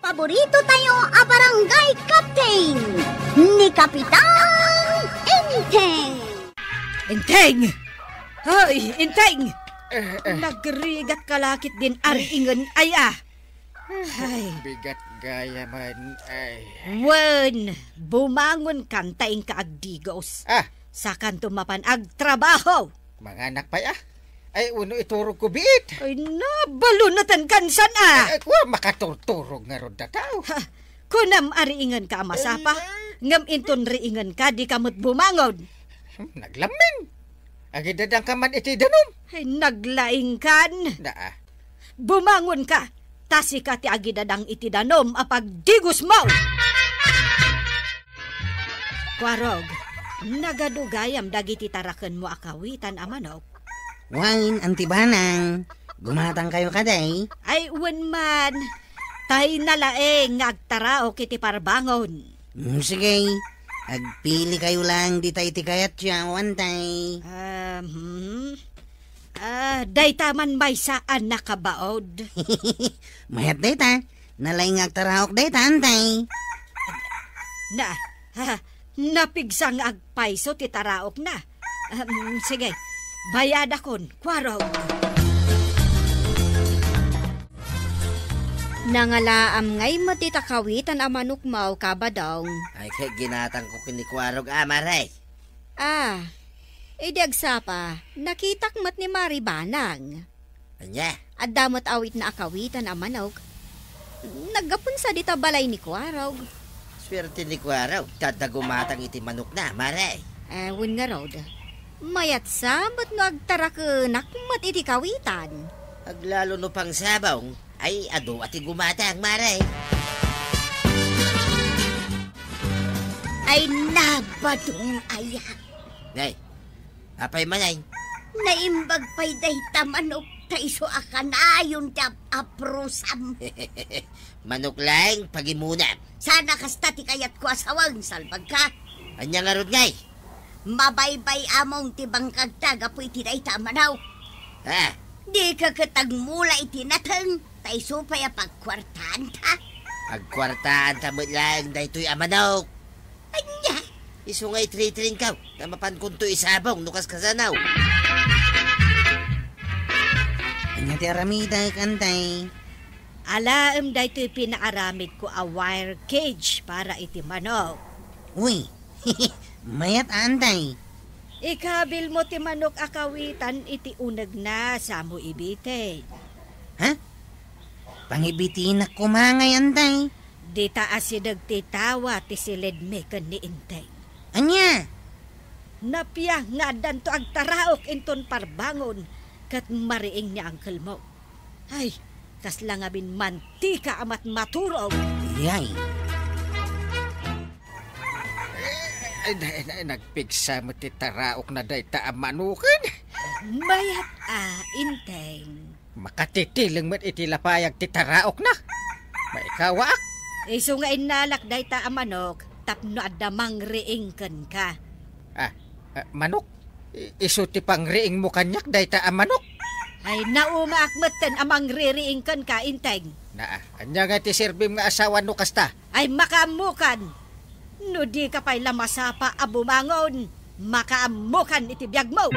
Paborito tayo a barangay captain ni Kapitan Enteng. Enteng! Hoy, Enteng! Nagrigat kalakit din ariingan ay Ay. Bigat gaya man ay. Wen, bumangon kan taing kaagdigos. Sa kanto mapan agtrabaho. Mga anak pa ay uno iturog ko biit. Ay nabalunatan kan san Kuwa makaturturog nga ron tao. Kunam ariingan ka amasapa. Ngam inton riingan ka di kamot bumangon. Naglamin. Agidadang ka man iti danom. Ay naglaing kan. Bumangon ka. Tasi ka ti agidadang iti danom apag digos mo. Kwarog, nagadugayam dagiti taraken mo akawitan amanok. Wain, antibanang. Gumatang kayo kaday. Ay, wen man. Tay nalaeng agtaraok iti parbangon. Sige, agpili kayo lang di tayo tikayat siya, wantay. Dayta man may saan nakabaod. Mayat dayta, nalaing agtaraok dayta, antay. Napigsang agpaiso ti taraok na. Sige, bayad akon, kwarog. Nangalaam ngay matitakawitan a manukmaw kabadong. Ay kay ginatang ko kinikwarog amaray. Idi agsapa, nakitak mat ni Maribanang. Anya? At damot awit na akawitan a manok. Naggapon sa dita balay ni kwarog. Swerte ni kwarog, tadagumatang iti manok na, maray. Wun nga rod. Mayat samot no agtarak nakmat iti kawitan. Aglalo no pang sabong, ay ado ati gumatang, maray. Ay nabadong ayak. Nay, apay manay. Naimbag pa'y day tamanok taiso akanayon ti aprusam. Manok lang, pagimunam. Sana kasta ti kayat ko asawang salbag ka. Anya nga rod ngay? Mabaybay among ti bangkagtag apoy ti day tamanaw. Di ka katagmula iti natang taiso pa'y pagkwartaan ta. Pagkwartaan ta mo lang, daytoy amanok. Anya? Iso ngay tritring ka, na mapankunto isabong, nukas kasanaw. Anya ti aramida, kantay. Alaam daytoy pinaaramid ko a wire cage para iti manok. Uy, mayat antay. Ikabil mo ti manok akawitan iti uneg na sa mo ibite. Pangibitin na kumangay antay. Di taas si dagtitawa ti silid mekan ni Intay. Anya? Napiyah nga danto agtaraok inton parbangon kat mariing ni angkel mo. Ay, kasla nga bin mantika amat maturog. Yay. Nagpigsa mo ti taraok na dayta amanukan. Mayat Inteng. Makatitiling mo iti lapayag ti taraok na. Maikawaak. Iso nga inalak dayta amanok tapno adamang riingken ka. Manok? Iso ti pangriing mo kanyak dayta amanok? Ay naumaakmeten amang ririingken ka, Inteng. Anya nga ti sirbim nga asawa no kasta? Ay makaamukan. No di ka pa'y lamasapa abumangon, makaamukan iti biyag mo.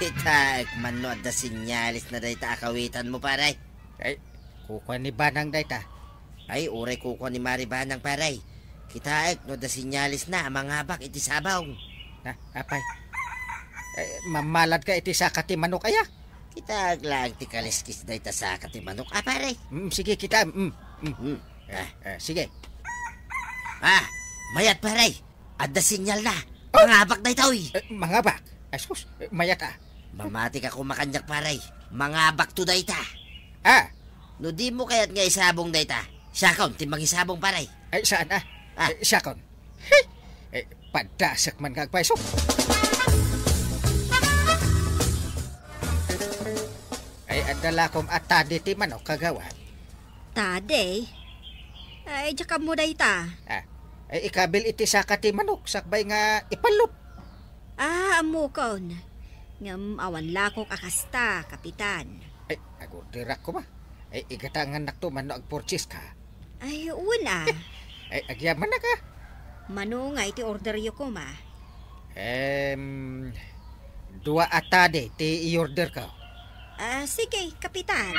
Kita, manod na sinyalis na dayta akawitan mo, paray. Ay, kukuha ni Banang dayta. Ay, uray kukuha ni Maribanang, paray. Kita, no da sinyalis na, mangabak iti sabaw. Apay. Mamalad ka iti saka ti manok aya. Kita, lang ti kaliskis dayta saka ti manok, paray. Sige, kita. Sige. Mayat, paray. Adda sinyal na. Mangabak dayta, uy. Mangabak? Asus, mayat Mamati ka kumakanyak, paray. Mangabak to dayta. No di mo kayat nga isabong dayta. Siyakon, timbang isabong, paray. Ay, saan Siyakon. Padasak man kagpaisok. Ay, adala kong atade ti manok kagawan. Tade? Ay, tsaka mo dayta. Ay, ikabil iti saka ti manok. Sakbay nga ipalop. Amukon. Ngam awan lakok akasta, kapitan. Ay, agurdirak ko ba? Ay, igatangan nakto man no agporchis ka. Ay, una. Ay, agyaman na ka. Mano nga iti order yo ko ma. Dua atade, ti i-order ka. Sige, kapitan.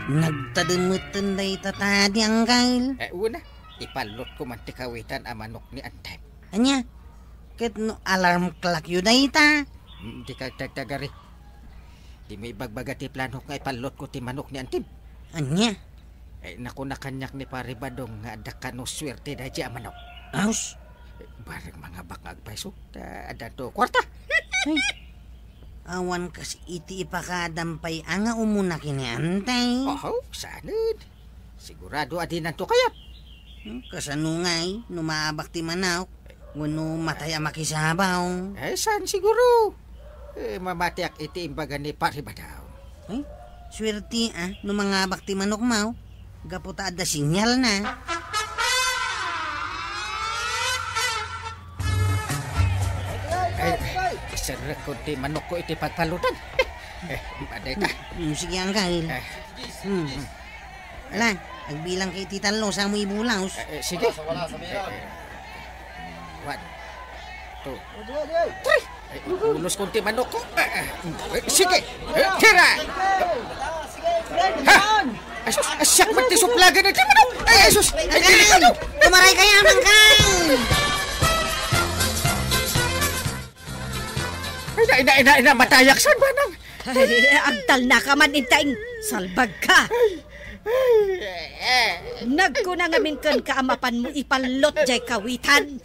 Nagtadumutan day tatadi ang kail. Una, ipalot ko man ti kawitan a manok ni Antay. Anya, ket no alarm clock yun day ta. Di ka tagtagari. Di may bagbaga ti plano nga ipalot ko ti manok ni Antim. Anya, Ay, naku na kanyak ni Paribadong nga ada ka no swerte da di a manok. aus. Bareng mga bakag paiso, ada to kwarta. Awan kas iti ipakadampay anga umuna kini Antay. Oh, sanad. Sigurado adi nanto kayat. Kasanungay, numaabak ti manok. Ngano matay ang makisabaw. Saan siguro? Mamatiak iti imbaga ni Paribadaw. Ay, swerte numangabak ti manok mau. Gaputa ada sinyal na. Sarap ko ti manok ko iti pagpalutan. Paday ka. Sige ang kahil. Ala, agbilang kay titalo sa mo ibulaos. Sige. 1, 2, 3. Ulos ko ti manok ko. Sige. Tira. Ha! Asyak man ti suplagan na ti manok. Ay, Jesus. Ay, delikado. Tumaray kaya man kang. Ina, matayak san ba nang? Ay, agtal na ka man intaing. Salbag ka. Nagkuna ngamin kan kaamapan mo ipalot jay kawitan.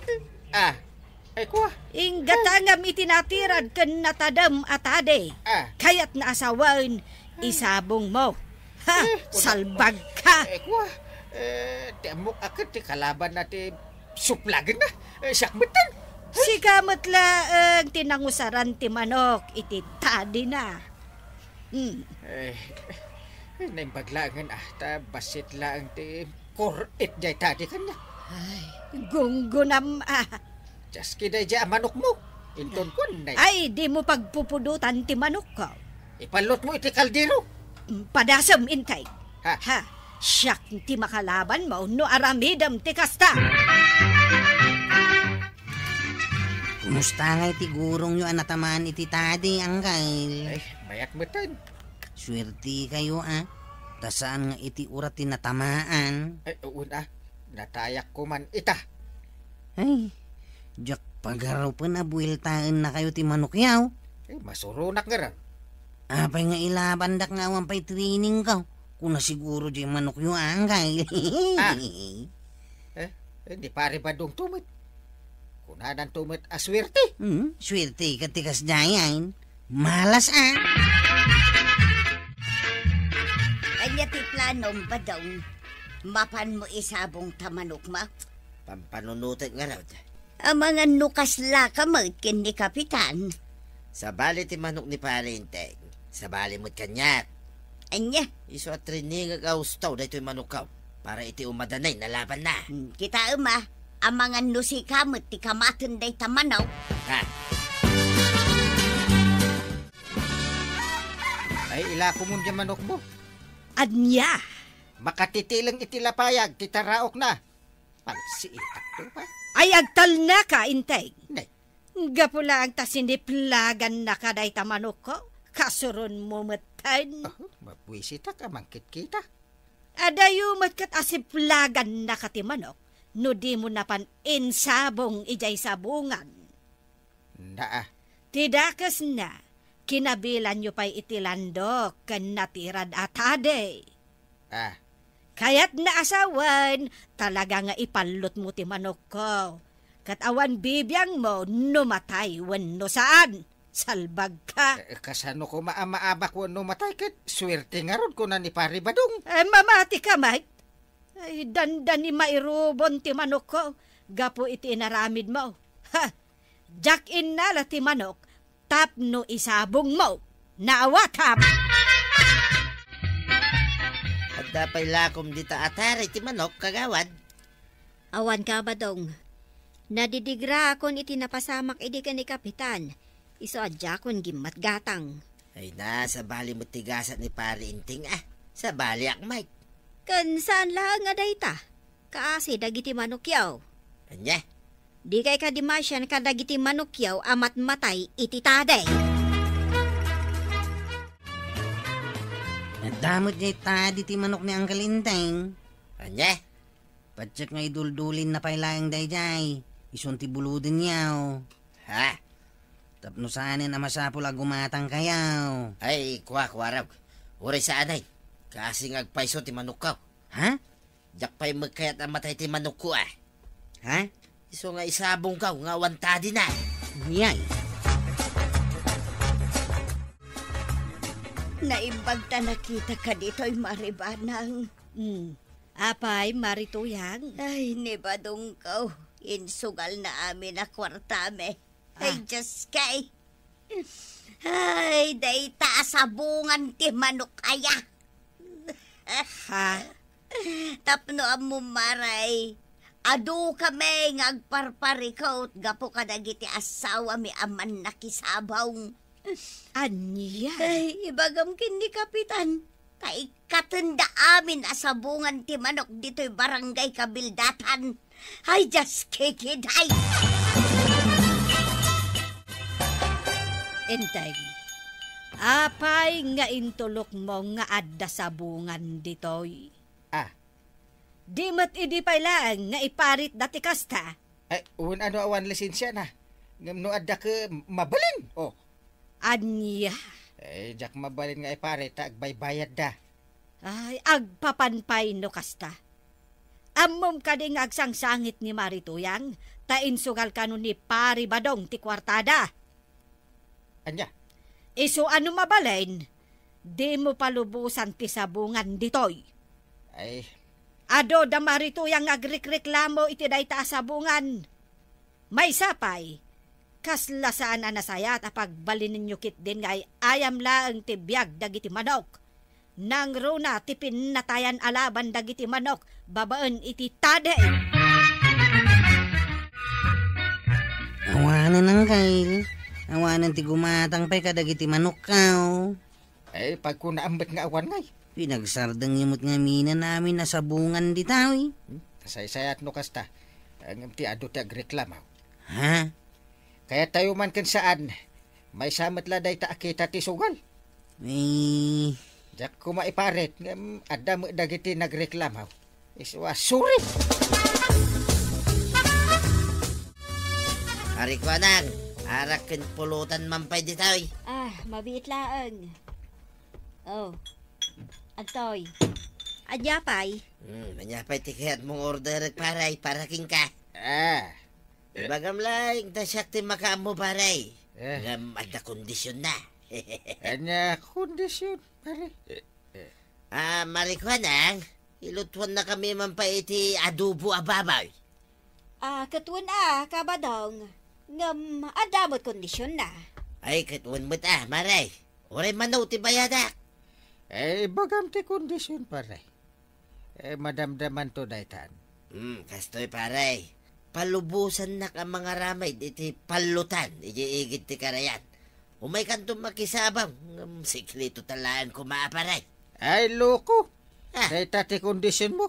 Ay kuha. Inggatangam itinatirad kan natadam atade. Kaya't naasawain, isabong mo. Ha, salbag ka. Ay kuha. Temok akit ti kalaban na ti suplagan na. Sakmutan. Si kamot laang tinangusaran ti manok, iti tadi na. Naimbaglangan ta basit lang ti korit jay tadi kanya. Ay, gunggunam Just kiday jay manok mo. Inton ko na. Ay, di mo pagpupudutan ti manok ko. Ipalot mo iti kaldero. Padasam intay. Ha? Siyak ti makalaban mo no aramidam ti kasta. Kumusta nga iti gurong nyo anatamaan iti tadi ang kail. Ay, mayat mo tan. Swerte kayo Tasaan nga iti urat tinatamaan. Ay, una. Natayak ko man ita. Ay, jak pagaraw pa na buwiltaan na kayo ti manok yaw. Ay, masurunak nga rin. Apay nga ilabandak nga awan pa'y training ka. Kuna siguro di manok yung angay. Hindi pare ba dong tumit? Kunanan tumit aswerte. Swerte katikas dayan. Malas Anya ti planom ba daw? Mapan mo isabong tamanok ma? Pampanunutin nga raw. Ang mga nukas laka magkin ni Kapitan. Sa bali ti manok ni Parinteng. Sa bali mo't kanyak. Anya? Iso at training agaw na ito'y manok ka. Para iti umadanay na laban na. Kita ang mga nusikamot ti kamaton day tamanaw. Ay, ila ko mong manok mo. Anya? Makatitilang itilapayag, titaraok na. Pagsiitak to pa. Ay, agtal na ka, intay. Nay. Gapula ang tasiniplagan na kaday tamanok ko. Kasuron mo matan. Mapwisita ka, mangkit kita. Adayo matkat asiplagan na katimanok. No di mo napan insabong ijay sabungan. Tidakas na. Kinabilan nyo pa'y itilandok kan natirad atade. Kaya't naasawan, talaga nga ipalot mo ti manok ko. Katawan bibiyang mo, numatay wano saan. Salbag ka. Kasano ko maabak wano matay kat swerte nga ron ko na ni Pari Badong. Mamati ka, Mike. Ay, dandan ni mairubon ti manok ko. Gapo iti inaramid mo. Ha! Jack in nala ti manok. Tapno isabong mo. Naawatap! At dapay lakom dita atari ti manok kagawad. Awan ka ba dong? Nadidigra akon iti napasamak idi ka ni Kapitan. Iso adya kon gimat gatang. Ay nasa bali mo tigasan ni pare Inting sa bali akmay. Kan saan lang nga dayta? Kaasi dagiti manukyaw. Anya? Di kay kadimasyan ka dagiti manukyaw amat matay iti taday. Nadamot niya tadi ti manok ni Uncle Inteng. Anya? Patsyak nga iduldulin na pailayang dayjay. Isunti buludin yaw. Ha? Tapno saanin na masapul agumatang kayaw. Ay, kuwa-kuwarag. Uray sa anay. Kasi ngagpaiso ti manok ka. Ha? Jak pa'y magkayat ang matay ti manok ko Ha? Iso nga isabong ka, nga wantadi na. Yay. Naimbagta nakita ka dito'y maribanang. Apay, marituyang. Ay, nibadong ka. Insugal na amin na kwartame. Ay, Diyos kay. Ay, day taasabungan ti manok aya. Ha? Tapno amo maray. Adu kami ngagparparikaw gapo ka dagiti asawa mi aman nakisabaw. Anya? Ay, ibagam kini kapitan. Kay katanda amin asabungan ti manok dito'y barangay Kabildatan. Ay, just kikiday. Enteng. Apay nga intulok mo nga adda sabungan ditoy. Di mat idi pailaan nga iparit dati kasta. Ay, ano awan lisensya na. No adda ka mabalin. Anya? Eh, jak mabalin nga ipare, agbaybayad da. Ay, agpapanpay no kasta. Amom ka ding agsangsangit ni Marituyang, tainsugal ka nun ni Pari Badong ti kwartada. Anya? Iso ano mabalin, di mo palubusan ti sabungan ditoy. Ay, ado da Marituyang agrikreklamo iti dayta sabungan. May sapay, kaslasaan anasayat apag balinin nyo kit din ngay ayam laang tibiyag dagiti manok. Nang runa tipin natayan alaban dagiti manok, babaan iti tade. Awanan ang kail. Awanan ti gumatang pa'y kadagiti manok kaw. ay pag kunaambat nga awan ngay. Pinagsardang imot nga mina namin na sabungan di tawi. Saysayat no kasta. Ang ti ado ti agreklamaw. Ha? Kaya tayo man kan saan, may samat laday ta akita ti sugal. May... Jak kumaiparet, adda mo dagiti nagreklamaw. Iswa, sorry! Ari ko nang, arakin pulutan mampay di tayo. Mabiit laang. Antoy. Adyapay. Manyapay ti kayat mong order paray, para king ka. Bagam lang, dasyak ti makaam mo paray. Ada kondisyon na. Anya kondisyon, pare. Marikwanang, ilutuan na kami mampay iti adobo ababaw. Katuan kabadong. Ngam, adamot kondisyon na. Ay, katuan mo't maray. Oray manaw ti bayadak. Bagam ti kondisyon, pare. Madamdaman to daytan. Kastoy paray. Palubusan na ka mga ramay iti palutan. Iigit ti karayan. Umay kantong makisabang. Siklito talaan ko maaparay. Ay, loko. Dayta ti kondisyon mo.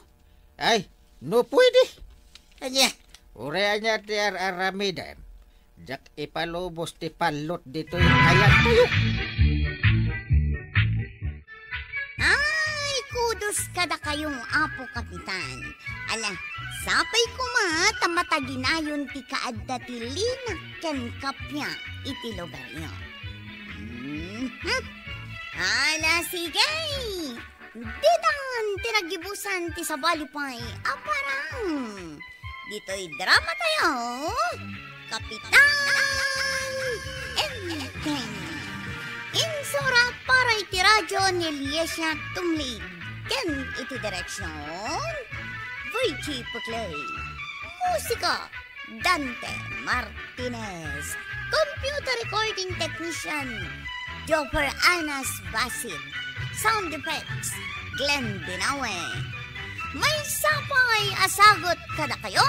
Ay, no pwede. Anya? Uray anya ti aramidam. Jak ipalubos ti palot dito yung ayan tayo. Ay, kudos kada kayong apo, kapitan. Ala, sapay kumata mataginayon ti kaadda ti linak ken kapya iti lugar nyo. Ala, sige. Ditan tinagibusan ti sabalipay aparang. Dito'y drama tayo. Kapitan Enteng. Insura para iti radyo ni Liesia Tumlig. Ken iti direksyon Vici Pukley. Musika Dante Martinez. Computer recording technician Jopper Anas Basid. Sound effects Glenn Dinawe. May sapay asagot kada kayo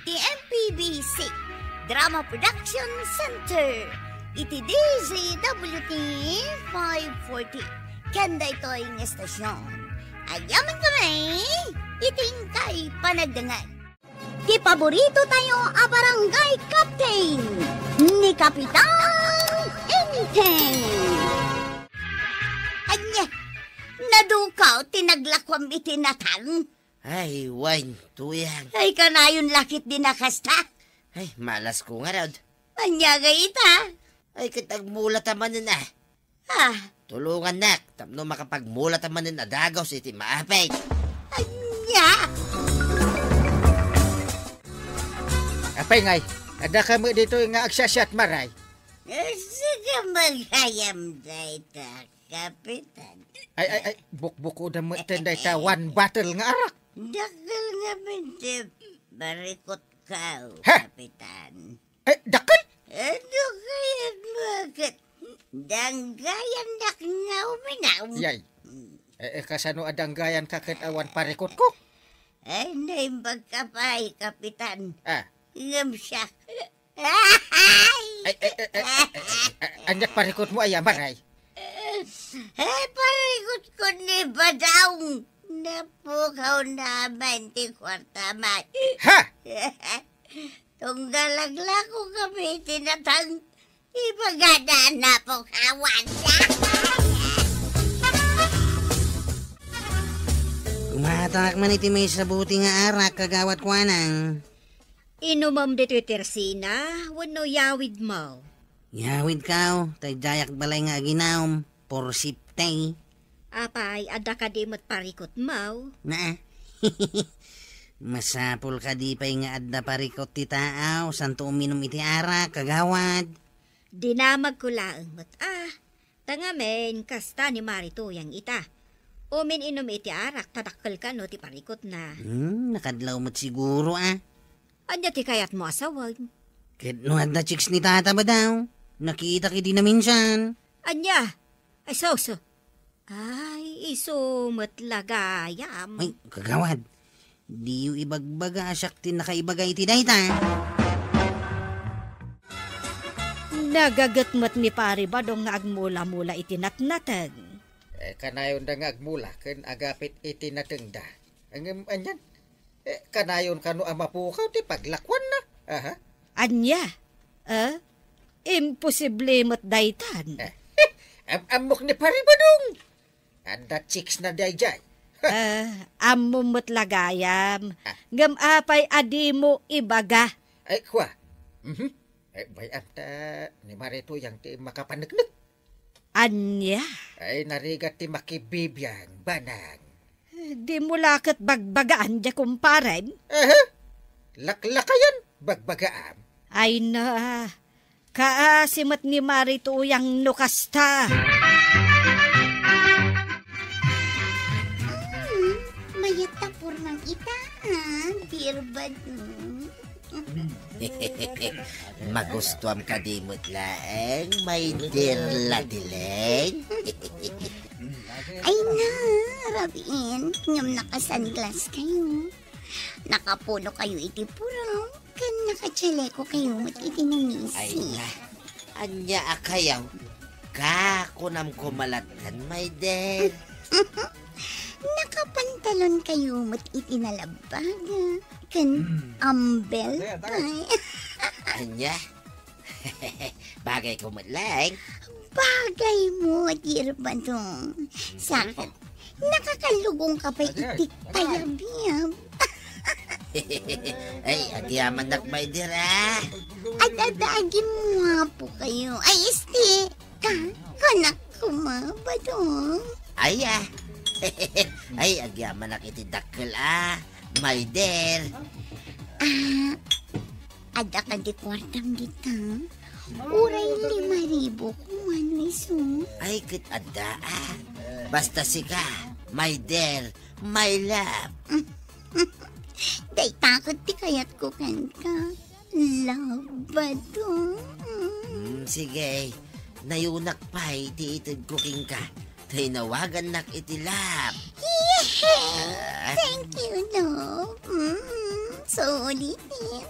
ti MPBC Drama Production Center. iti DZWT 540. Kanda ito ang estasyon. Ayaman kami, iting kay panagdangan. Di paborito tayo a barangay captain ni Kapitan Enteng. Anya, nadukaw tinaglakwam itinatang. Ay, wine, tuyang. Ay kanayon lakit din nakasta. Ay, malas ko nga raw. Anya ita. Ay, kitagmulat naman na. Ah, Tulungan nak, tapno makapagmulat naman na dagaw sa iti maapay. anya. Apay ngay, ada kami dito nga agsasyat maray. Sige maghayam dayta, Kapitan. Ay, bukbuko na mo itinday ta one battle nga arak. Dakal nga bintip, barikot ka, Ha? Kapitan. Ay, dakal! Ano kaya bakit? Danggayan dak nga uminaw. Yay. Kasano adang gayan kakit awan parikot ko? Ay, naimbag ka pa, Kapitan. Ah, Ngam siya. ay, anyak parikot mo ay maray. Ay, parikot ko ni Badaw. Napukaw naman ti kwartaman. Ha? Tunggalagla ko kami tinatang ipagadaan na po kawan. Kumatanak man iti may sabuti nga arak kagawat ko anang. Inumam dito tersina, wano yawid mo. Yawid kaw, tay dayak balay nga ginawm, porsiptay. Apay, ada ka di mo't parikot mo. Na, masapul ka di pa'y nga adda parikot ti taaw, santo uminom iti arak kagawad. Dinamag ko laang mo't tangamen, kasta ni Marito yang ita. Umin inom iti arak, tatakkel ka no ti parikot na. Nakadlaw mo't siguro Anya ti kayat mo asawag. Kahit no adda chicks ni tata ba daw? Nakita ki di na minsan. Anya, ay so. Ay, isumot lagayam. Ay, kagawad. Di yu ibagbaga asyak ti nakaibagay ti dayta. Nagagatmat ni pare badong nga agmula-mula itinatnatag. Kanayon da nga agmula, ken agapit itinatengda. Ang anyan, kanayon kano amapukaw, ti paglakwan na. Aha. Anya? Imposible mo't daytan. Amok ni paribadong. Anda chicks na dayjay. Amo mo't lagayam. Ngam apay adi mo ibaga. Ay, kwa. Bayan ta ni Marito yang ti makapanagnak. Anya? Ay, narigat ti makibibiyang banang. Di mo lakit bagbagaan di kumparen. Aha. Laklakayan, bagbagaan. Ay na, kaasimat ni Marito yang nukasta. Mayatapur ng ita, birbad. Magustuhan ka di mo't laeng, may dirla dileng. Ay na, Rabin, ngam nakasunglass kayo. Nakapuno kayo iti puraw, kan nakachaleko kayo mo't iti Ay nangisi. na, anya akayaw, kakunam kumalatan, may der. Nakapantalon kayo mo't iti nalabaga, kan ambel kay. Anya, bagay ko mo't laeng. Bagay mo, dear Badong. Sakit, nakakalugong ka pa iti payabiyab. Ay, agyaman nak may der At adagin mo po kayo. Ay, isti, kanak ko ma, Badong. Ay ay, agyaman nak iti dakkel may der. Ada ka di kwartam dita. Uray 5,000 kung ano iso. Ay, kit adda basta sika, may der, my love. Day takot ti kayat ko ka. Love, Badong. Sige, nayunak pa iti itid cooking ka. Tinawagan nak iti love. Thank you, love. So ulitin.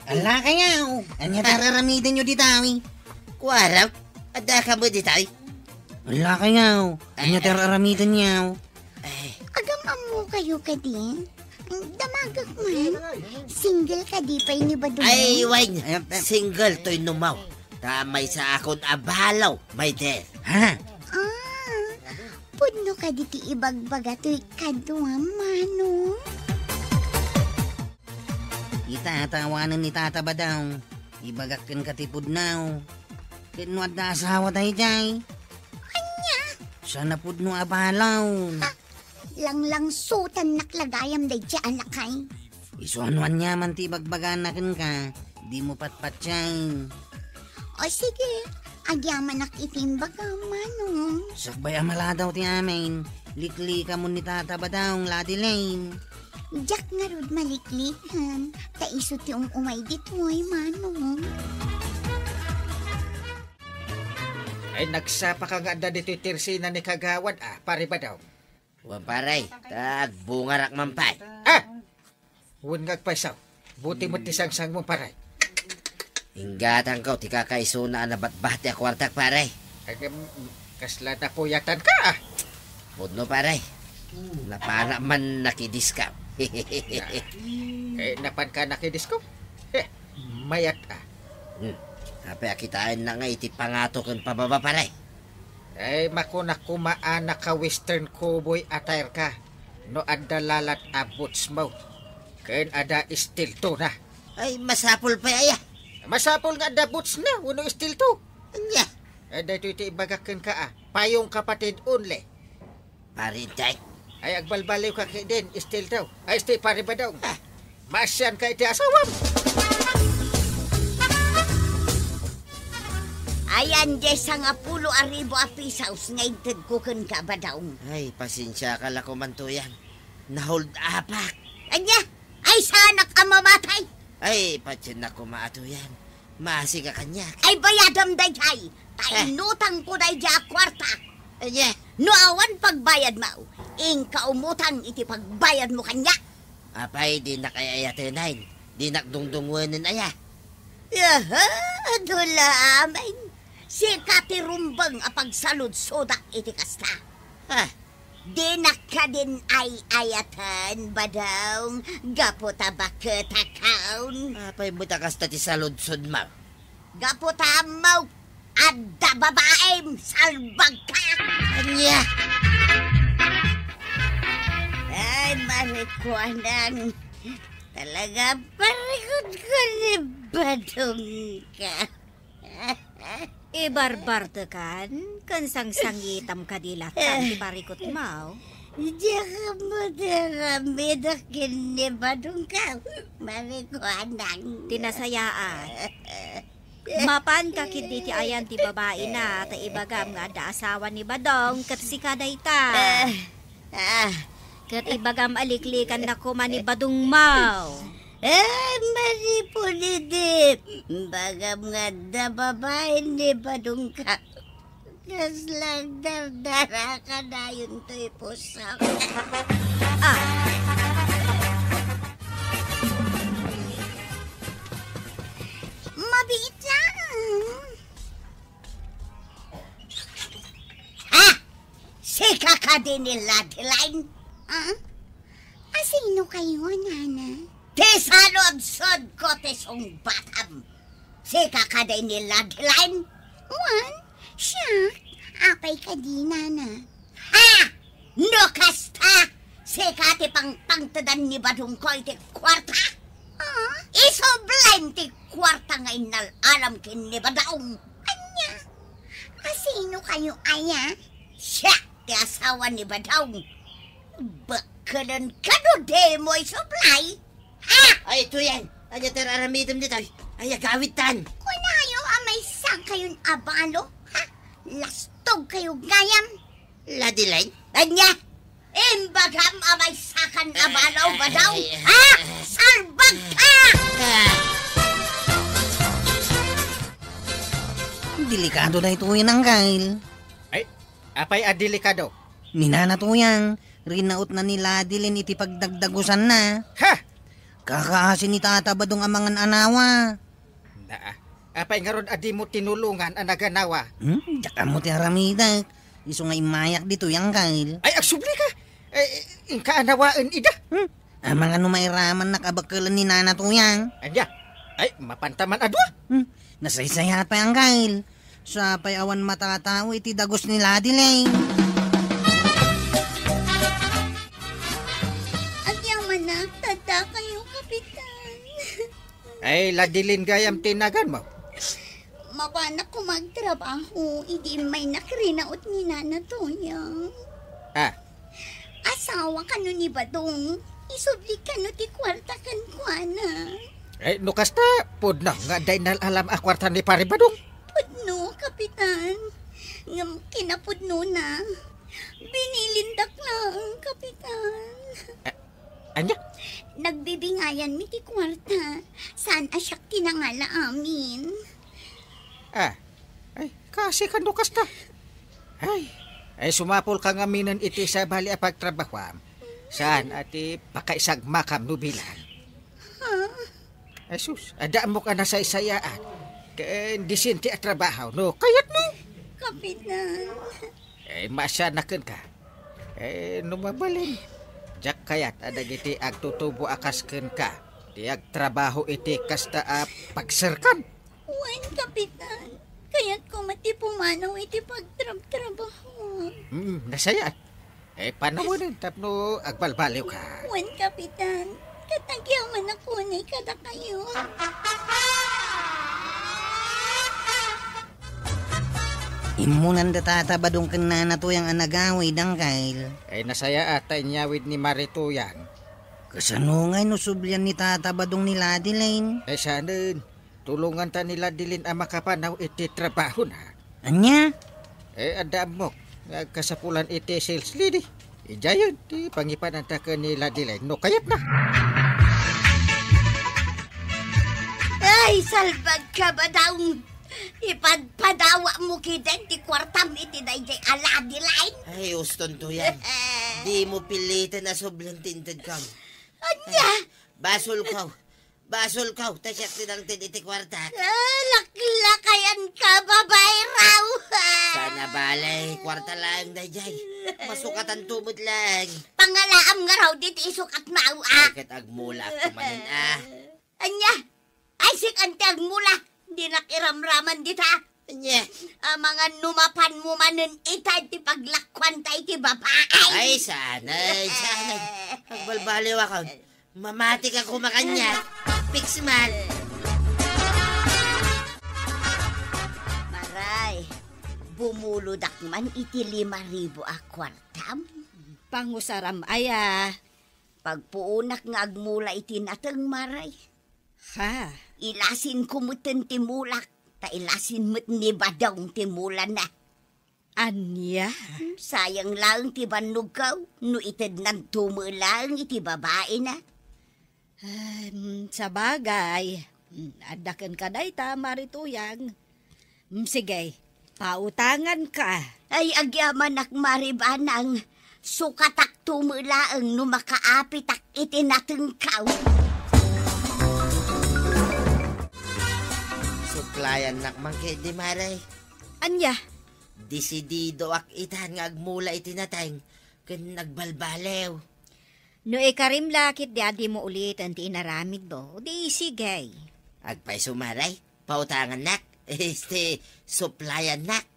Ala kayaw, anya tararamitin nyo di tawi. Kuwaraw, ada ka mo ditay. Wala kayaw. Anya teraramitan niyaw. Agam mo kayo ka din. Damagak man. Single ka di pa ni Badong. Ay, wine. Single to'y numaw. Tamay sa akon abalaw, my dear. Ha? Pudno ka di ti ibagbaga to'y kadwa mano. Itatawanan ni Tata ba daw? Ibagak ken katipod now. Kinwad na asawa tayo jay. Anya? Sana pudno abalaw. Lang sutan naklagayam day siya anakay. Isuanuan niya man ti bagbaganakin ka. Di mo patpatsyay. O sige, agyaman nakitimbaga mano. Sakbay amala daw ti amin. Likli ka mo ni Tata ba daw, Lady Lane. Jack nga rod maliklihan. Taiso ti umay ditoy mano. Ay nagsapa ka nga da dito tirsina ni kagawad pare ba daw? Wan paray, tagbungarak mampay. Huwag ngagpaisaw. Buti mo tisang-sang mong paray. Ingatan ko, ti kakaiso na nabatbati a kwartak paray. Kasla na puyatan ka Pudno paray. Napana man nakidiskaw. Napan ka nakidisko? Mayat Hape akitain na nga iti pangato ken pababa paray. Ay makuna kumaan na ka western cowboy attire ka. No adda lalat abots mo. Ken ada steel to na. Ay masapol pa aya. Masapol nga ada boots na. Uno steel to. Anya. Dito iti ibagakan ka Payong kapatid only. Parintay. Ay agbalbaliw ka kay din. Steel daw. Ay steel pare ba daw. Masyan ka iti asawam. Ayan, Jessa nga 10,000 pisaos nga itid ko kan ka ba daw? Ay, pasensya ka la ko man to yan. Nahold apak. Anya, ay sanak ang mamatay. Ay, patsin na ko maato yan. Maasi ka kanya. Ay bayadam dayjay. Tainutang ko dayjay kwarta. Anya. No awan pagbayad mo. Ingka umutang iti pagbayad mo kanya. Apay, di na kaya ayatenain. Di nakdungdungwanin aya. Yaha, dula amin. Si Kati Rumbang apagsalud sodak iti kasta. Di na ka din ay ayatan ba daw? Gapota ba katakaon? Apay mo takas ti saludsod ma. Gapota mo adda babaem salbag ka. Anya. Ay, marikuanang. Talaga parikot ko ni Badong ka. Ibarbarta kan, kansang-sangitam kadilatan, ibarikot mau. Diya ka mo daramid akin ni Badong ka. Marikuanang. Tinasayaan. Mapan ka kiti ti ayan ti babae na, ta ibagam nga da asawa ni Badong, kat si kadayta. Kat ibagam aliklikan na kuma ni Badong mau. Maripulidip. Bagam nga da babae ni Badong ka. Kaslang dardara ka na yun to'y pusak. Mabiit lang. Sika ka din ni Ladeline? Sino kayo, Nana? Tisalod-sod ko tisong batam. Sika ka din ni Ladeline? Wan, siya. Apay ka di, Nana. No kasta! Sika ti pangtadan ni Badong ko iti kwarta. Isoblaim ti kwarta nga inalam kin ni Badong. Anya? Sino kayo, aya? Siya, ti asawa ni Badong. Bakalan ka no demo isoblay. Ay, ito yan. Anya teraramitam dito. Ay, gawitan. Kunayo amay sang kayon abalo. Lastog kayo gayam. Ladeline? Anya? Imbagam amay sakan abalaw ba daw? Salbag ka! Delikado na ito yan, Angkail. Ay, apay delikado. Minana to yan. Rinaot na ni Ladilin iti pagdagdagusan na. Ha! Kakaasin ni Tata Badong ang mga anawa. Apay nga ron adi mo tinulungan ang naganawa. Tsaka mo ti Aramida. Iso nga imayak dito yang kail. Ay, agsubli ka. Inkaanawaan ida. Ang mga numairaman nakabakalan ni Nana Tuyang. Anya, ay, mapantaman adwa. Nasaysaya pa ang kail. Sa pay awan matatao iti dagos ni Ladilay. Agyaman na, tata kayo, Kapitan. Ay, ladilin gayam tinagan mo. Mapanak ko magtrabaho, hindi may nakrinaot ni Nana Tuyang. Asawa ka no ni Badong, isubli ka no ti kwarta kan kuana. Ay, nukasta, pud na nga day alam akwarta ni pare Badong. Pudno, Kapitan. Ngam kinapudno na. Binilindak lang, Kapitan. Anya? Nagbibingayan mi ti kwarta. Saan asyak tinangala amin? Ay, kasi ka nukasta. Ay, sumapol ka nga minan iti sa bali a pagtrabahwam. Saan ati pakaisag makam nubilan. Ay, sus, adaan mo ka na sa isayaan. Kain disinti at trabaho, no? Kayat mo. Kapitan. Ay, masyanakan ka. Ay, numabalin. Jak kayat adag iti agtutubo akasken ka. Di agtrabaho iti kasta pagserkan. Wan, Kapitan. Kaya't ko mati pumanaw iti pagtrabaho. Nasayat. Eh, panawanin tapno agbalbaliw ka. Wan, Kapitan. Katagyaman ako na kada kayo. Imunan da tatabadong kan Nana Tuyang anagaway dang kail. Ay, nasaya atay nyawid ni Marituyan. Kasanungay no sublyan ni tatabadong ni Ladilay. Ay, sanin. Tulungan ta nila dilin ang makapanaw iti trabaho na. Anya? Eh, adam mo. Kasapulan iti sales lady. Ijayon, di pangipanan ta ka nila dilin. No, kayat na. Ay, salbag ka ba daw? Ipadpadawa mo kidan ti kwartam iti dayjay Aladilain. Ay, uston to yan. Di mo pilitan na sobrang tinted ka. Anya? Basol ka. Basol ka. Tasyak tinangtid iti kwarta. Laklakayan ka, babae raw. Sana balay. Kwarta lang dayjay. Masukatan tumod lang. Pangalaam nga raw diti isukat mao. Bakit agmula kumanin Anya? Ay, sikante agmula. Di nakiramraman dita. Anya? Mga numapan mo manen ita ti paglakwan tayo ti babae. Ay, sanay. Agbalbaliw ako. Mamati ka kumakanya. Fix man. Maray, bumuludak man iti 5,000 a kwartam. Pangusaram aya. Pagpuunak nga agmula iti nateng maray. Ha? Ilasin kumutin ti mulak, ta ilasin mo't ni Badong ti mula na. Anya? Sayang lang ti banugaw, no ited ng tumulang iti babae na. Sa bagay, adakan ka day ta, Marituyang. Sige, pautangan ka. Ay agyaman ak maribanang, sukatak tumulaang no makaapitak iti natengkaw. Suklayan nakman kay di maray. Anya? Desidido ak itan nga agmula itinatang ken nagbalbalew. No ikarim lakit di adi mo ulit ang tinaramid mo, di sige. Agpay sumaray, pautangan nak, suplayan nak.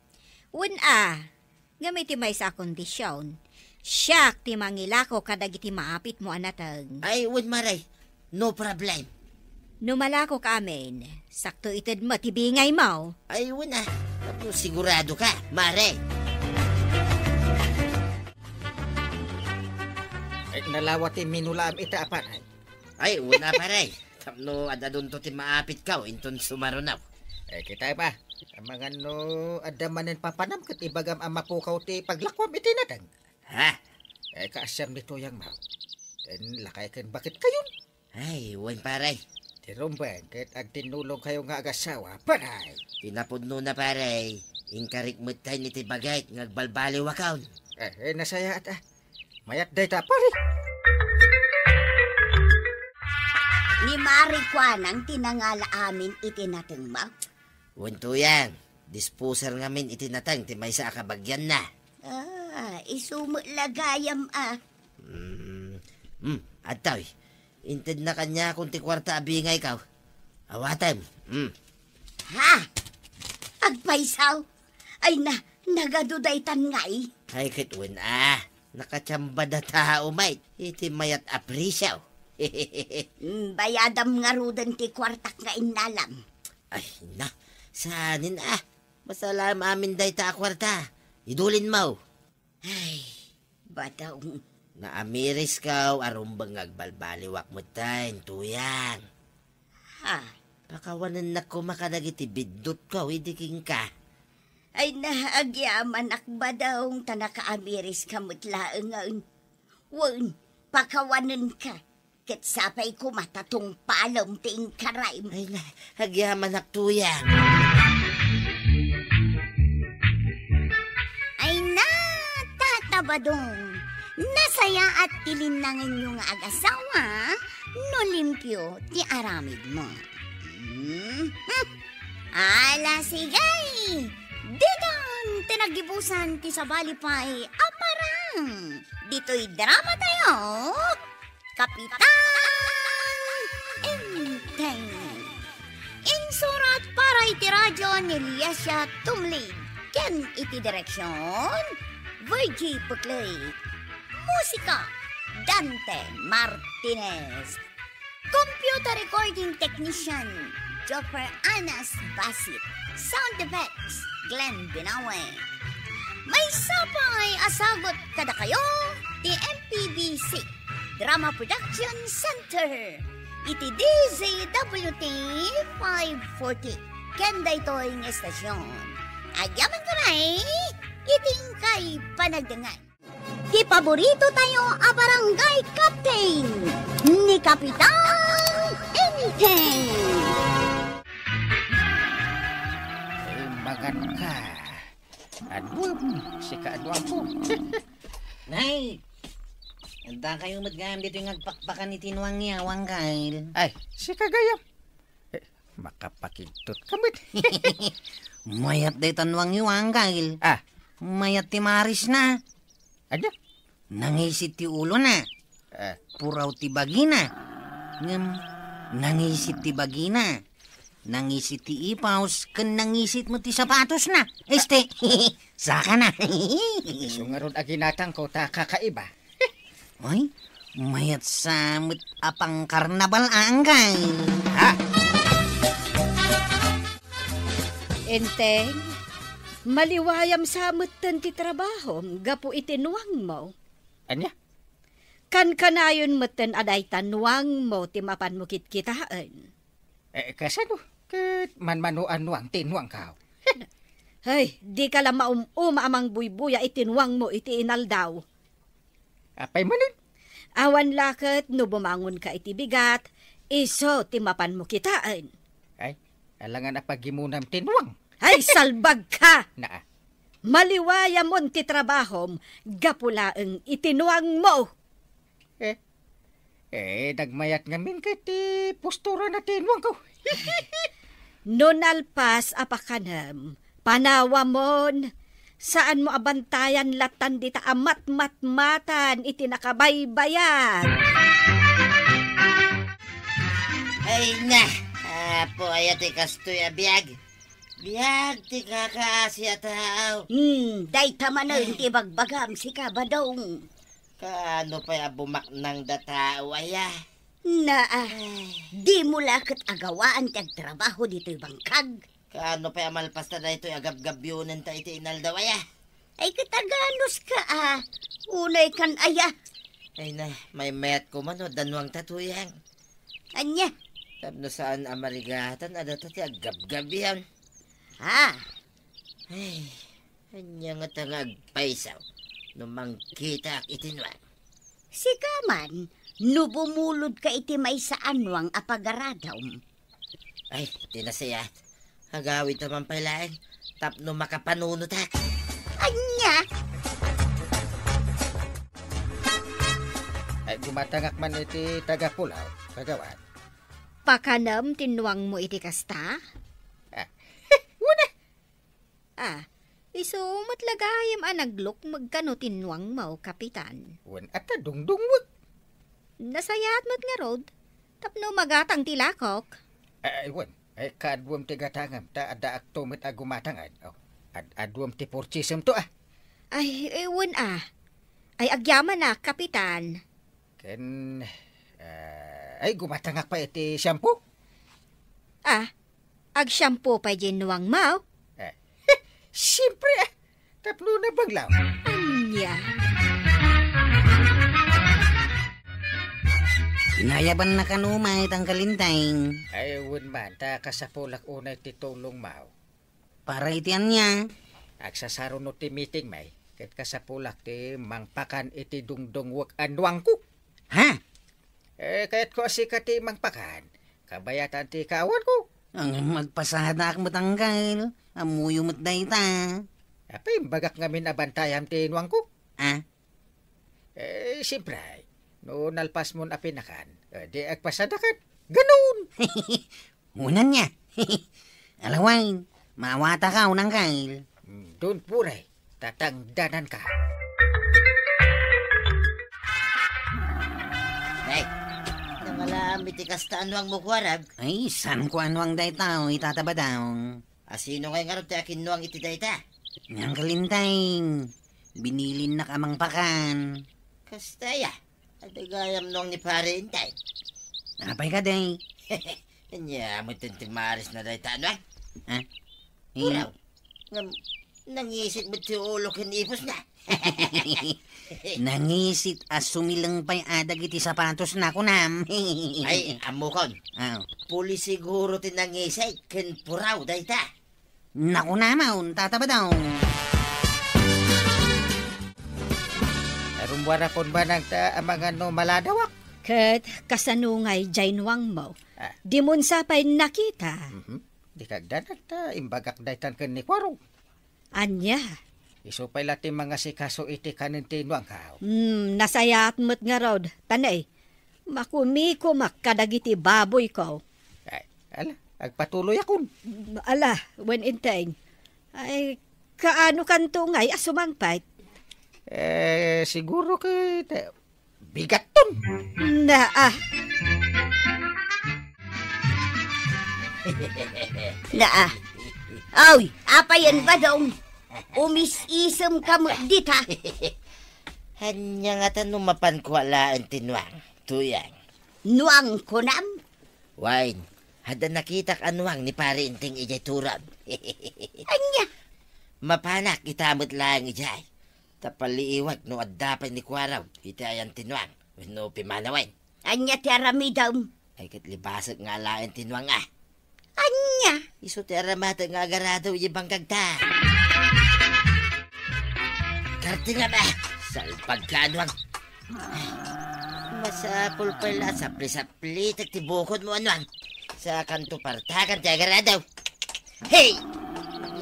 Nga may timay sa kondisyon. Siyak ti mangilako kadag iti maapit mo anatag. Ay, maray, no problem. Numalako ka amin, sakto itad mo tibingay mo. Ay, sigurado ka, mare. Ay, nalawati minulaam ita apan. Ay, una pare. Tapno adadun to ti maapit ka, inton sumarunaw. Eh, kita ba? Ang mga no, adamanin papanam kat ibagam ang mapukaw ti paglakwam iti natang. Ha? Eh, kaasyam nito yang mau. Dan lakay kan bakit kayon? Ay, pare. Tirumbang kat ag tinulong kayo nga agasawa, paray. Tinapudno na pare. Inkarik mo tayo ni ti bagay, ngagbalbaliw akaw. Nasaya at mayat day ta, pare. Ni Marikwanang tinangala amin iti nateng ma. Wantuyang, disposer ngamin itinatang ti may sa akabagyan na. Isumot lagayam Ataw, inted na kanya kung ti kwarta abingay ka. Awatem. Ha? Agpaisaw? Ay nagadudaytan ngay. Ay kitwin nakatsamba na tao mate. Iti mayat aprisyaw. Bayadam nga rudan ti kwartak nga inalam. Ay sanin masalam amin day ta kwarta. Idulin mo. Ay, bataong. Naamiris ka arumbang agbalbaliwak mo tayo, tuyang. Ha? Pakawanan na ko makanagiti bidot ko, idiking ka. Ay naagyaman akbadaong tanaka-amiris ka mutlaang Wan, pakawanan ka. Kitsapay ko matatong palom ting karaim. Ay agyaman tuyang. Ay tatabadong. Nasaya at tilinangin yung agasawa, no limpyo ti aramid mo. Ala sigay! Ditan tinagibusan ti sabalipay aparang. Dito'y drama tayo. Kapitan Enteng. Insurat para iti radyo ni Liasya Tumlid. Ken iti direksyon Virgie Putlay. Musika, Dante Martinez. Computer recording technician, Joffer Anas Basit. Sound effects, Glenn Binawe. May sapay asagot kada kayo, ti MPBC, Drama Production Center. Iti DZWT 540. Kenda ito'y estasyon. Agyaman ko na iting kay panagdangan. Di paborito tayo a barangay captain ni Kapitan Enteng. Magan ka. Adwam, si kaadwam po. Nay, anda kayo madgam dito yung agpakpakan ni Tinuang Yawang Kail. Ay, si kagayam. Makapakintut kamit. Mayat day Tanwang Yawang Kail. Mayat ti Maris na. Ano? Nangisit ti ulo na. Puraw ti bagina. Nangisit ti bagina. Nangisit ti ipaws. Kan nangisit mo ti sapatos na. Saka na. Sungarod aginatang ko ta kakaiba. Ay, mayat samot apang karnabal angkay. Enteng, maliwayam samot ti trabaho. Gapo itinuang mo. Anya? Kan kanayon meten aday tanwang mo ti mapan mo kitkitaan. Kasano? Kat manmanuan nuang tinuang kao. Ay, di ka lang amang buybuya itinwang mo iti inaldaw. Apay manin? Awan lakat no bumangon ka iti bigat, iso ti mapan mo kitaan. Ay, alangan apagimunam tinuang. Ay, salbag ka! Naa. Maliwaya mon ti trabahom, gapulaeng itinuang mo. Nagmayat ngamin ti postura na tinuang ko. Nunalpas apakanam, panawa mon, saan mo abantayan latan dita amat-matmatan iti nakabaybayan. Ay po ayat kastoy abiyag. Biyag ti kakasya tao. Day tamanan ti bagbagam si kabadong. Kaano pa bumak ng datao aya? Di mo lakit agawaan ti agtrabaho dito'y bangkag. Kaano pa malpas na ito agab-gabyunan ta iti inaldaw aya? Ay kataganos ka Unay kan aya. Ay may mayat ko man o danwang tatuyang. Anya? Tapno saan amarigatan adata ti agab-gabyan. Ay, anya nga tangagpaisaw. Numang kita itinwang. Si kaman, nubumulod ka iti may saanwang apagaradam. Ay, tinasayat. Hagawid naman palain. Tapno makapanunutak. Anya? Ay, gumatangak man iti tagapulaw. Kagawan. Pakanam tinuang mo iti kasta? Iso matlagayam anaglok magkano tinwang mo, kapitan. Wan ata dungdungwag. Nasayat mo't nga rod. Tapno magatang tilakok. Ay, wan. Ay, kaadwam ti gatangam. Ta ada aktumit agumatangan. Oh, adwam ti porchisem to Ay, ewan Ay, agyaman na, kapitan. Ken, ay, gumatangak pa iti shampoo. Ag-shampoo pa ginuwang mo. Siyempre, tapno na baglaw. Anya. Inayaban na kanumay tang kalintay. Ay, wan man, ta kasapulak unay ti tulong mau. Para itian niya. Agsasaro no ti meeting may. Ket kasapulak ti mangpakan iti dungdungwag anwang ko. Ha? Kahit ko asika ti mangpakan. Kabayatan ti kawan ko. Ang magpasada ak matanggal. Amuyo mo't dayta. Apay, bagak ngamin abantayam ti inwang ko. Siyempre, no nalpas mo na pinakan, di agpasadakan. Ganun! Unan niya. Alawain, mawata ka unang kail. Doon puray, tatangdanan ka. Ay, nangalamit ikastaan wang mukwarag. Ay, san ko anwang dayta o itataba daw. Asino kayo nga rin ti akin nuang iti dayta? Nang kalintay. Binilin na kamang pakan. Kastaya, at gayam nuang ni pare intay. Apay ka day. Kanya mo tintimaris na dayta nuang. Uraw. Nangisit mo ti ulo kinipos na. Nangisit as sumilang pa'y adag iti sapatos na kunam. Ay, amukon. Puli siguro tinangisay, ken puraw dayta. Naku naman, tataba daw. Rumwara pon ba nang ta mga no maladawak? Ket kasanungay jainwang mo. Di mon sapay nakita. Di kagdanag ta imbagak daytan ken ni Kwaro. Anya. Isupay lati mga sikaso iti kanin tinuang kao. Nasayat mo't nga rod. Tanay, makumikumak kadagiti baboy ko. Ay, ala, agpatuloy akon. Ala, when inteng. Ay, kaano kanto ngay asumangpait? Siguro kay bigat ton. Aw, apa yan ba daw? Umis-isem ka mo dita. Hanya nga tanong mapankuwalaan tinuang. Tuyang. Nuang kunam? Wine, hada nakitak anuang ni pare inting ijay turab. Anya? Mapanak itamot lang ijay. Tapaliiwag no addapan ni Kwaraw. Itayan tinuang. No pimanawain. Anya ti aramidam? Ay katlibasag nga lain tinuang Anya? Iso ti aramata nga agarado ibang kagta. Karte nga ba? Salpag ka anuang. Masapul pala sapli-sapli tibukod mo anuang. Sa kanto partakan ti agarado. Hey!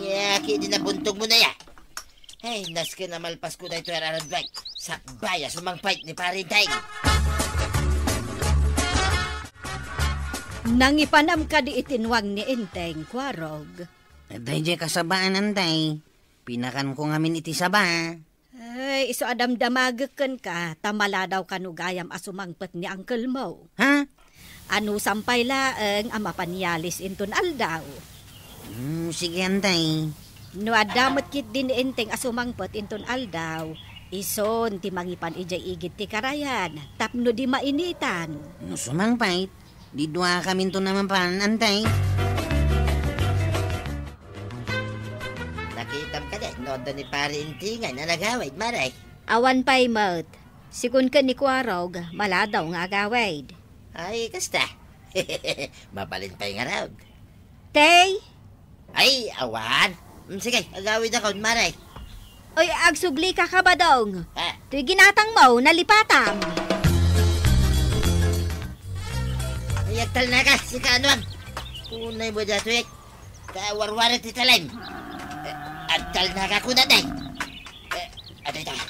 Yaki din nabuntog mo na ya. Hey, naski na malpas ko na ito araradwag. Sakbaya sumangpait ni Parintay. Nangipanam ka di itinwang ni Inteng, Kwarog. Dayjay kasabaan antay. Pinakan ko ngamin iti saba. Ay, iso adam damagakan ka, tamala daw kanugayam asumangpet ni Uncle Mo. Ha? Ano sampay laeng amapanyalis inton aldaw. Sige antay. No adamat kit din Inteng asumangpet inton aldaw. Ison ti mangipan ijay igit ti karayan, tapno di mainitan. No sumangpait. Di dua kami to naman pan antay. Nakitam ka din, nodo ni pare intingan na nagawid, maray. Awan pa'y mout. Sikun ka ni Kwarog, maladaw nga agawid. Ay, kasta. Mabalin pa'y nga raw. Tay! Ay, awan. Sige, agawid ako, maray. Oy, agsubli ka ka ba dong? Ah. Tuy ginatang mo, nalipatam. Ayagtal na ka, si Kanuang. Unay mo dato eh. Kawarwaran ti talim. Agtal na ka kuna day. Aday tayo.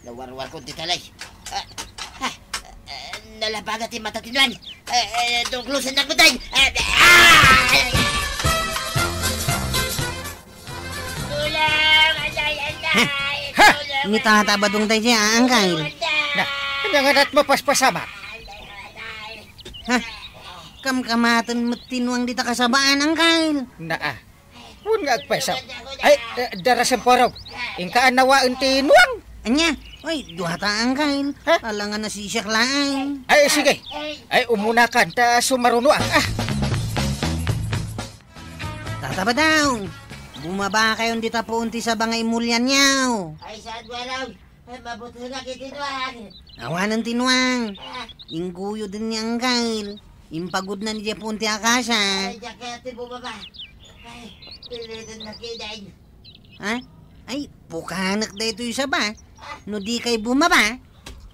Nawarwar ko ti talay. Nalabaga ti mata tinuan. Dungklusan na ko day. Ni tatabadong tayo siya, Angkay. Na, kanyanganat mo paspasama. Ha? Kamkamatan mo tinuang dita kasabaan, Angkay. Na, huwag nga agpasam. Ay, darasan porog. Ingkaan nawaan tinuang. Anya, oy, duhata, Angkay. Alangan na si siyak laang. Ay, sige. Ay, umuna ka, ta sumarunuang. Tataba daw. Bumaba kayo dita po unti sa bangay mulyan niyaw. Ay, saan walaw? Ay, mabuti na kitinuang. Awanan tinuang. Ingguyo din ni Angkay. Impagod na niya po unti akasa. Ay, diyan kaya ito bumaba. Ay, pilitin na kidain. Ha? Ay, pukanak da ito isa ba? No di kay bumaba?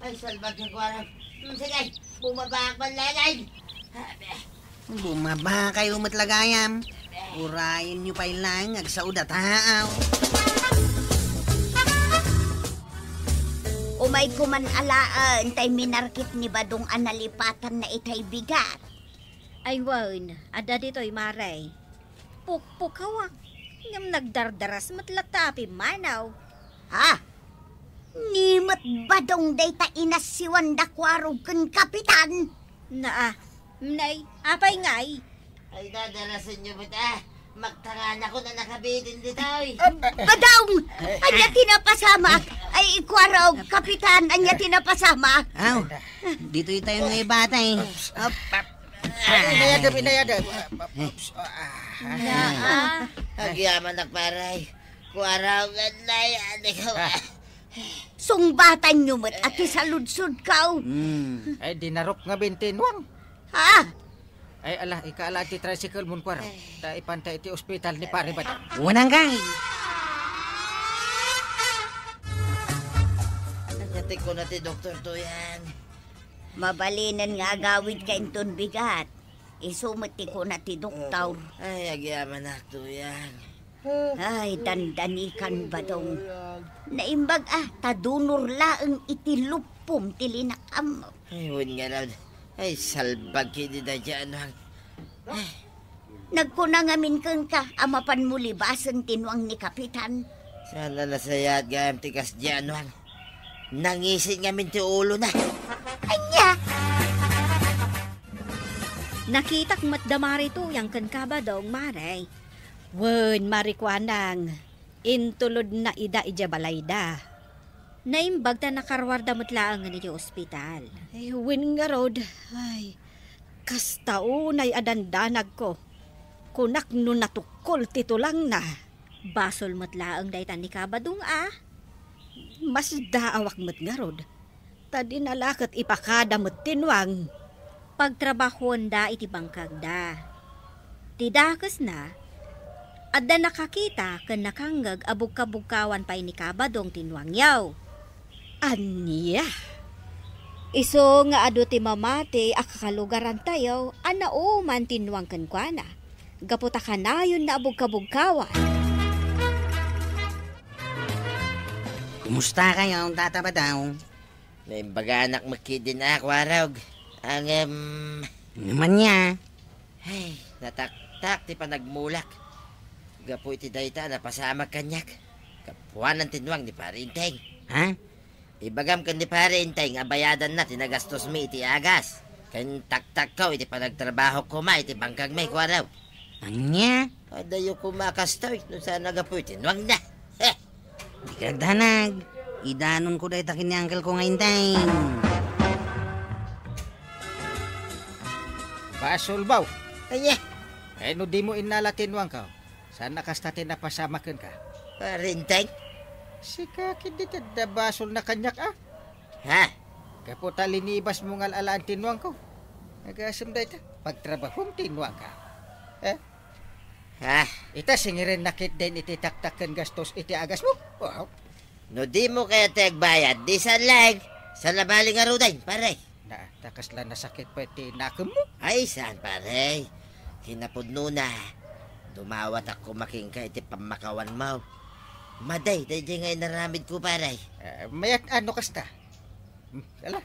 Ay, salbag yung kwarang. Sige, bumaba ang panlalay. Bumaba kayo matlagayam. Urayin nyo pa lang agsaud at haaw. Umay kuman alaan, tay minarkit ni Badong analipatan na itay bigat. Ay, wan, ada dito'y maray. Pukpukawak. Ngam nagdardaras matlatapi manaw. Ha? Nimat Badong day ta inas si Wanda Kwarog kan kapitan. Nay, apay ngay. Ay, dadarasan nyo ba magtangan ako na nakabitin dito eh. Badong! Anya tinapasama. Ay, Kwarog, kapitan, anya tinapasama. Aw, dito tayo ng bata eh. Inayagam. Agyaman nagparay. Kwaraw ganay. Sungbatan nyo mo't at isaludsod ka. Ay, dinarok nga bintinuang. Ha? Ay, ala, ikaala ti tricycle mun kwaro. Ta ipantay iti ospital ni pare Badong. Unang kay. Nagyatik ko na ti doktor to yan. Mabalinan nga agawid ka inton bigat. Isumati ko na ti doktor. Ay, agyaman na to yan. Ay, dandanikan Badong. Naimbag tadunor laeng itilupom tilinakam. Ay, huwag nga lang. Ay, salbag hindi na dyan. Nagkunangamin ka, amapan mo libasan tinuang ni kapitan. Sana nasayat gayam tikas dyan. Nangisin ngamin ti ulo na. Anya! Nakitak matdamari to yang kan kabadong maray. Wen, marikwanang. Intulod na ida ijabalayda. Naimbag ta nakarwarda mutlaang nga niyo ospital. Ay, win nga rod. Ay, kastaunay adandanag ko. Kunak no natukol titulang na. Basol mutlaang daytan ni kabadong Mas daawak mo't nga rod. Tadi nalakat ipakada mo't tinwang. Pagtrabahon da iti bangkag da. Tidakas na, adda nakakita ken nakanggag abugka-bugkawan pa ni kabadong tinwang yaw. Anya? Iso nga adu ti mamati akakalugaran tayo, man tinwang ken kuana. Gaputa kanayon na abugka-bugkawan. Kumusta kayo, tataba daw? Naimbaga anak makidin na, Kwarog. Naman niya. Ay, nataktak ti panagmulak. Gapo iti dayta na pasama kanyak. Kapuan ng tinwang ni Parinteng. Ha? Ibagam kan ni Parinteng, abayadan na tinagastos mi iti agas. Kan taktak ko iti panagtrabaho ko ma iti bangkag may Kwaraw. Anya? Adayo ko makastoy, no sana gapo iti tinwang na. Di kagdanag. Idanon ko dahi takin ni uncle ko ngayon tayo. Pasulbaw. Anya, Ay, no di mo inalatinwang ka. Sana kastatin na pasamakin ka. Parinteng? Sika, hindi da basol na kanyak Ha? Kaputa linibas mo nga alaan tinwang ko. Nag-asam da ita. Pagtrabahong tinwang ka. Ha? Ita singirin nakit din iti taktakan gastos iti agas mo. Wow. No di mo kaya tagbayad, di sa lag. Sa labaling aruday, pare. Na, takas lang nasakit pa iti nakam mo. Ay, saan pare? Hinapudno na. Dumawat ako makingka iti pamakawan mo. Maday, day ngay naramid ko pare. Mayak ano kasta? Ala,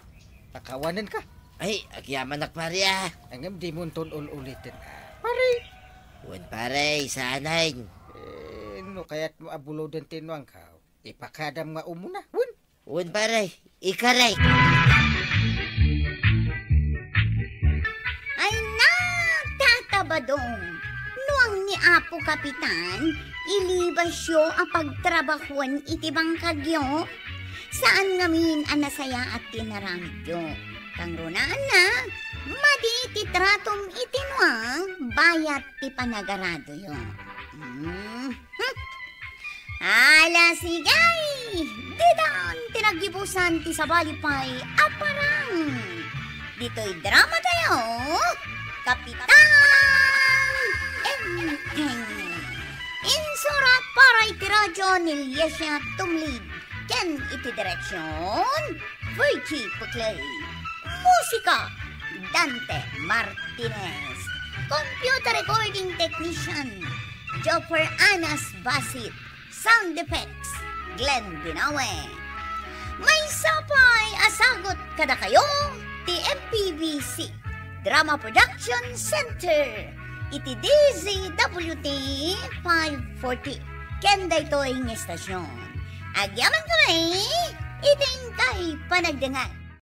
pakawanan ka. Ay, agyaman nak pare Angam di mo ulitin. Pare. Wan pare, sanay. no kaya't mo abulodan tinwang ka. Ipakadam nga umuna. Wun. Un paray, ikaray. Ay na, tatabadong. Nuang ni Apo Kapitan, ilibasyo ang pagtrabahuan itibang kagyo. Saan ngamin ang nasaya at tinaramdyo. Kang runaan na, madi titratom itinwang, bayat ti panagarado yun. Ala sigay! Didan tinagibusan ti sabalipay aparang. Dito'y drama tayo, Kapitan Enteng. Insurat para iti radyo ni Lyesya Tumlid. Ken iti direksyon, Virgie Puclay. Musika, Dante Martinez. Computer recording technician, Joffer Anas Basit. Sound effects, Glenn Binawe. May sapay asagot kada kayo, TMPBC Drama Production Center. Iti DZWT 540. Kenda ito ang estasyon. Agyaman kami, iting kay panagdangan.